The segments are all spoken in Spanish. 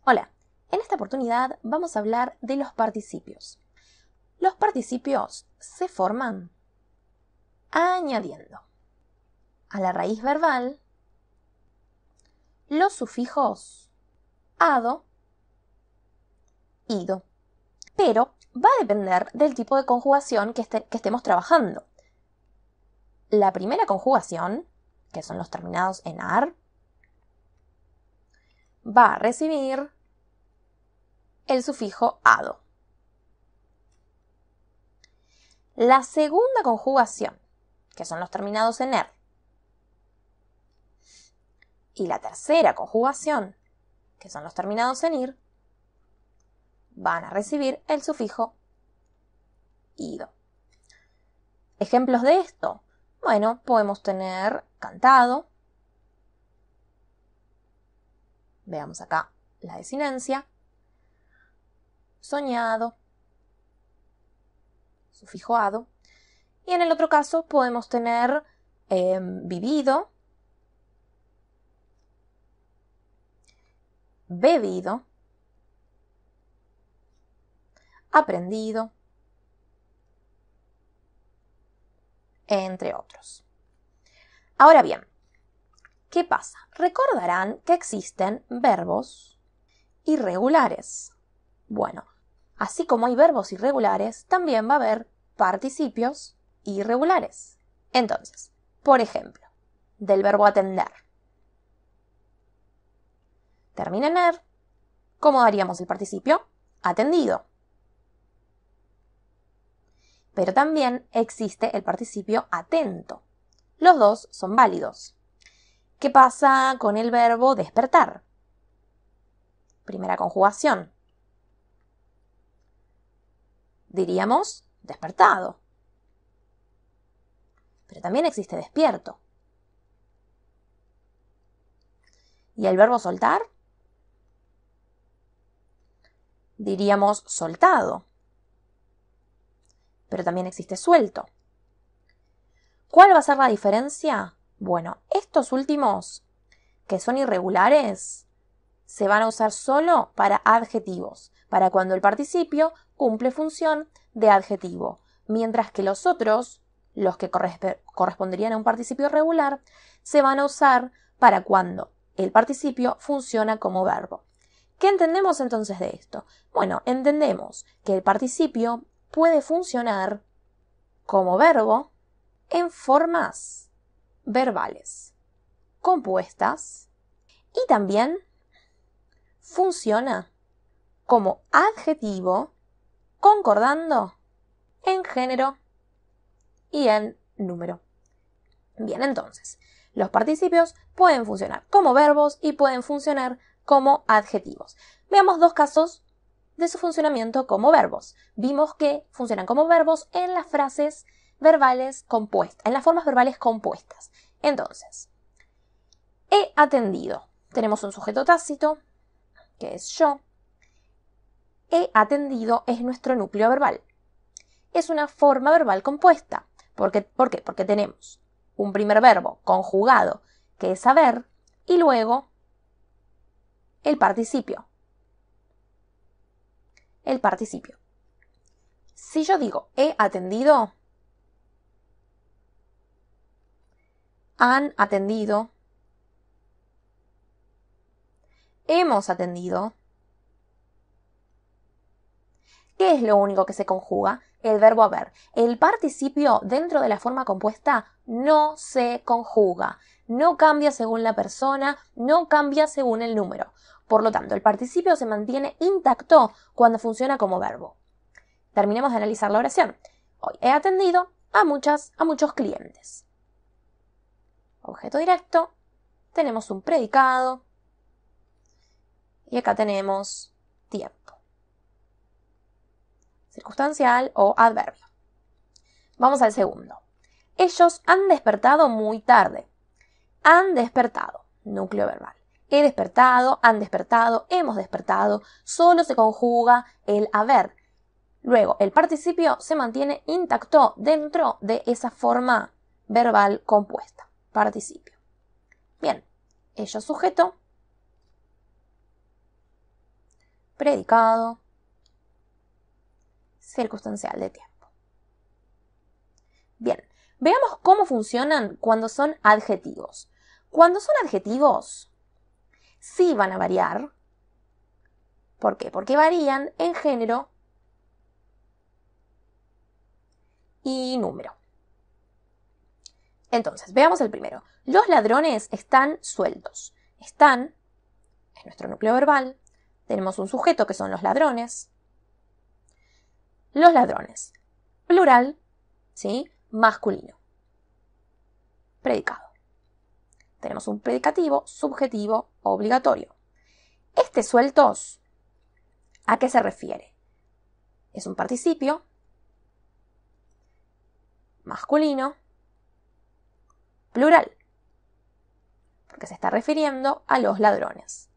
Hola, en esta oportunidad vamos a hablar de los participios. Los participios se forman añadiendo a la raíz verbal los sufijos ado, ido. Pero va a depender del tipo de conjugación que estemos trabajando. La primera conjugación, que son los terminados en ar, va a recibir el sufijo ado. La segunda conjugación, que son los terminados en er, y la tercera conjugación, que son los terminados en ir, van a recibir el sufijo ido. Ejemplos de esto. Bueno, podemos tener cantado. Veamos acá la desinencia. Soñado. Sufijo ado. Y en el otro caso podemos tener vivido. Bebido. Aprendido. Entre otros. Ahora bien, ¿qué pasa? Recordarán que existen verbos irregulares. Bueno, así como hay verbos irregulares, también va a haber participios irregulares. Entonces, por ejemplo, del verbo atender. Termina en er. ¿Cómo daríamos el participio? Atendido. Pero también existe el participio atento. Los dos son válidos. ¿Qué pasa con el verbo despertar? Primera conjugación. Diríamos despertado. Pero también existe despierto. ¿Y el verbo soltar? Diríamos soltado. Pero también existe suelto. ¿Cuál va a ser la diferencia? Bueno, estos últimos, que son irregulares, se van a usar solo para adjetivos, para cuando el participio cumple función de adjetivo, mientras que los otros, los que corresponderían a un participio regular, se van a usar para cuando el participio funciona como verbo. ¿Qué entendemos entonces de esto? Bueno, entendemos que el participio puede funcionar como verbo en formas verbales compuestas y también funciona como adjetivo concordando en género y en número. Bien, entonces, los participios pueden funcionar como verbos y pueden funcionar como adjetivos. Veamos dos casos de su funcionamiento como verbos. Vimos que funcionan como verbos en las frases verbales compuestas, en las formas verbales compuestas. Entonces, he atendido. Tenemos un sujeto tácito, que es yo. He atendido es nuestro núcleo verbal. Es una forma verbal compuesta. ¿Por qué? Porque tenemos un primer verbo conjugado, que es haber, y luego el participio. El participio. Si yo digo he atendido, han atendido, hemos atendido. ¿Qué es lo único que se conjuga? El verbo haber. El participio dentro de la forma compuesta no se conjuga. No cambia según la persona, no cambia según el número. Por lo tanto, el participio se mantiene intacto cuando funciona como verbo. Terminemos de analizar la oración. Hoy he atendido a muchos clientes. Objeto directo. Tenemos un predicado. Y acá tenemos tiempo. Circunstancial o adverbio. Vamos al segundo. Ellos han despertado muy tarde. Han despertado. Núcleo verbal. He despertado, han despertado, hemos despertado. Solo se conjuga el haber. Luego, el participio se mantiene intacto dentro de esa forma verbal compuesta. Participio. Bien. Ellos sujeto. predicado, circunstancial de tiempo. Bien, veamos cómo funcionan cuando son adjetivos. Cuando son adjetivos, sí van a variar. ¿Por qué? Porque varían en género y número. Entonces, veamos el primero. Los ladrones están sueltos. Están, es nuestro núcleo verbal. Tenemos un sujeto que son los ladrones. Los ladrones. Plural, ¿sí? Masculino. Predicado. Tenemos un predicativo, subjetivo, obligatorio. Este sueltos, ¿a qué se refiere? Es un participio masculino, plural, porque se está refiriendo a los ladrones.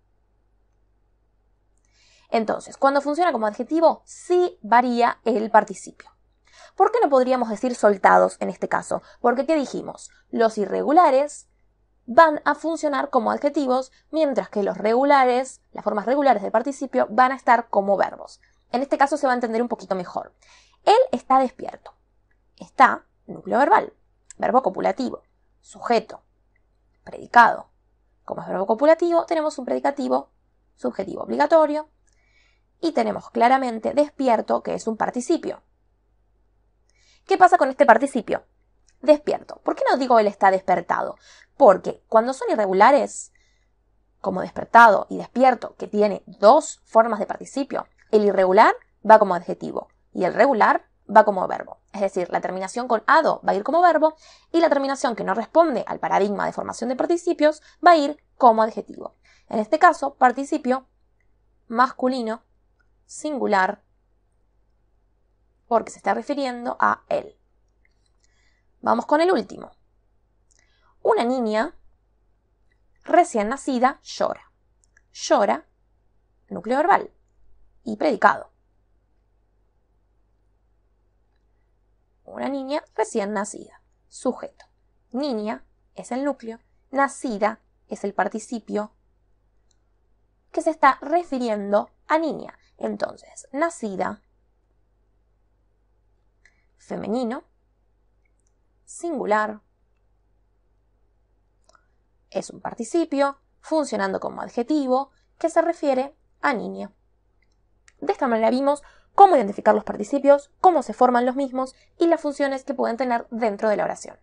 Entonces, cuando funciona como adjetivo, sí varía el participio. ¿Por qué no podríamos decir soltados en este caso? Porque, ¿qué dijimos? Los irregulares van a funcionar como adjetivos, mientras que los regulares, las formas regulares del participio, van a estar como verbos. En este caso se va a entender un poquito mejor. Él está despierto. Está, núcleo verbal, verbo copulativo, sujeto, predicado. Como es verbo copulativo, tenemos un predicativo, subjetivo obligatorio, y tenemos claramente despierto, que es un participio. ¿Qué pasa con este participio? Despierto. ¿Por qué no digo él está despertado? Porque cuando son irregulares, como despertado y despierto, que tiene dos formas de participio, el irregular va como adjetivo y el regular va como verbo. Es decir, la terminación con ado va a ir como verbo y la terminación que no responde al paradigma de formación de participios va a ir como adjetivo. En este caso, participio masculino, singular, porque se está refiriendo a él. Vamos con el último. Una niña recién nacida llora. Llora, núcleo verbal y predicado. Una niña recién nacida. Sujeto. Niña es el núcleo. Nacida es el participio que se está refiriendo a niña. Entonces, nacida, femenino, singular, es un participio funcionando como adjetivo que se refiere a niña. De esta manera vimos cómo identificar los participios, cómo se forman los mismos y las funciones que pueden tener dentro de la oración.